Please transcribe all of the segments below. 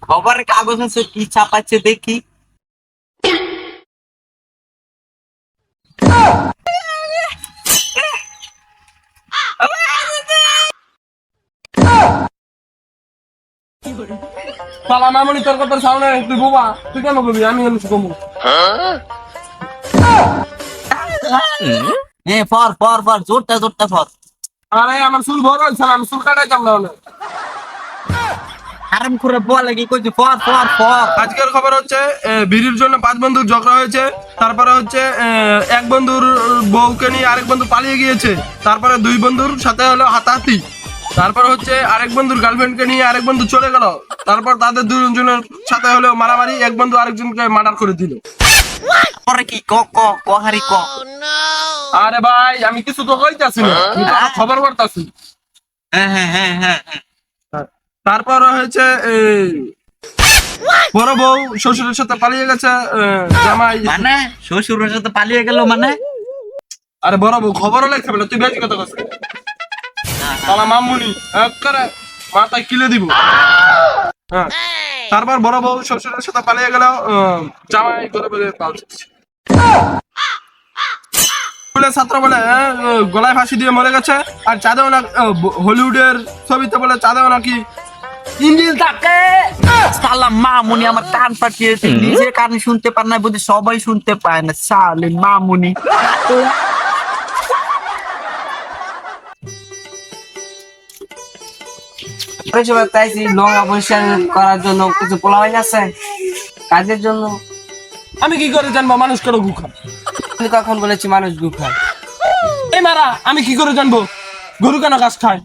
খবরের কাগজ আছে কি ছাপাচ্ছে দেখি। শালা মামুনি তোর কথা সামনে তুই বোবা তুই কেন বলবি আমি এমনি কমু ফর ফর ফর জোরটা জোরটা ফর। আরে আমার চুল বড় হয়েছে আমি চুল কাটাইতাম না আরাম করে বলে কি কইছি ফর ফর ফর। আজকের খবর হচ্ছে বিড়ির জন্য 5 বন্ধুর ঝগড়া হয়েছে। তারপরে হচ্ছে এক বন্ধুর বউকে নিয়ে আরেক বন্ধু পালিয়ে গিয়েছে। তারপরে 2 বন্ধুর সাথে হলো হাতাহাতি। তারপর হচ্ছে আরেক বন্ধুর গার্লফ্রেন্ডকে নিয়ে আরেক বন্ধু চলে গেল। তারপর তাদের 2 জনের সাথে হলো মারামারি, এক বন্ধু আরেকজনকে মার্ডার করে দিল। পরে কি ক ক ক হারি ক। আরে ভাই আমি কিছু তো কইতাছি না, আমি তো খবর করতাছি। হ্যাঁ হ্যাঁ হ্যাঁ হ্যাঁ। তারপর হয়েছে বড় বউ শ্বশুরের সাথে পালিয়ে গেছে। জামাই মানে শ্বশুরের সাথে পালিয়ে গেল মানে? আরে বড় বউ খবরও লেখছে বলে তুই বেশি কথা কস। শালা মামুনি একবারে মাথায় কিলে দিব। হ্যাঁ তারপর বড় বউ শ্বশুরের সাথে পালিয়ে গেল, জামাই করে বলে পালছে। স্কুলের ছাত্র বলে গলায় ফাঁসি দিয়ে মরে গেছে। আর চাঁদেও না হলিউডের ছবিতে বলে চাঁদেও নাকি ইঞ্জিল থাকে। শালা মামুনি আমার কান ফাটিয়েছে, নিজের কানে শুনতে পার না বুঝি সবাই শুনতে পায় না। শালে মামুনি। তাইছি নোংরা পরিষ্কার করার জন্য কিছু পোলাওয়াই আছে কাজের জন্য। আমি কি করে জানবো মানুষ কেন গু খায়? আমি কখন বলেছি মানুষ গু খায়? এই মারা আমি কি করে জানবো গরু কেন ঘাস খায়?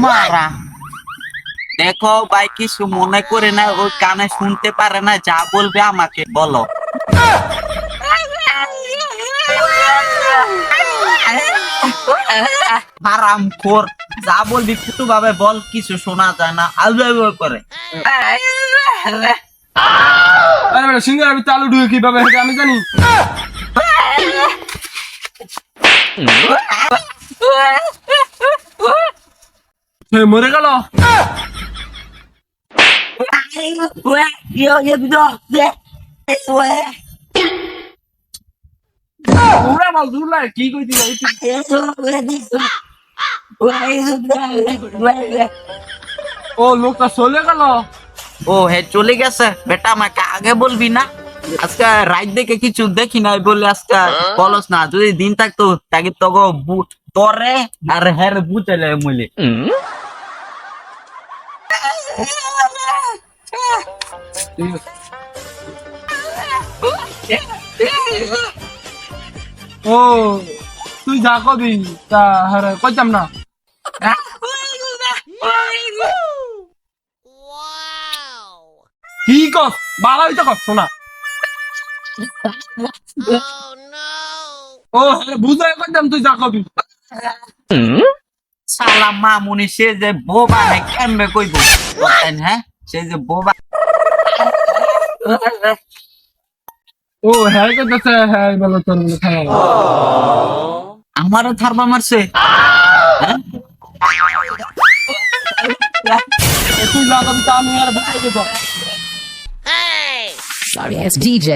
মারা দেখো ভাই কিছু মনে করে না, ওই কানে শুনতে পারে না, যা বলবে আমাকে বলো। হারাম খোর, যা বলবি ফুটু ভাবে বল, কিছু শোনা যায় না, আলু করে। আরে সিঙ্গার আমি চালু ঢুকে কিভাবে হেঁটে আমি জানি। সে মরে গেল। ওরা বল দূর কি কইতি ও লোকটা চলে গেল। ও হে চলে গেছে বেটা, আমাকে আগে বলবি না। আজকে রাত দেখে কিছু দেখি নাই বলে আজকে বলস না, যদি দিন থাকতো তাকে তগো তরে আর হের বুঝলে মইলে। ও তুই যা কবি তা হারে কইতাম না। কি কস বালাই তো কস শোনা। ও হ্যাঁ বুঝাই কইতাম তুই যা কবি। শালা মামুনি সে যে বোবা হে কেমবে কইব বলেন? হ্যাঁ সে যে বোবা। ও হ্যাঁ কইতাছে হ্যাঁ বলো তোর খাওয়া আমারও থারবা মারছে। তুই যা কবি তা আমি আর বুঝাই দেব। Sorry ass DJ.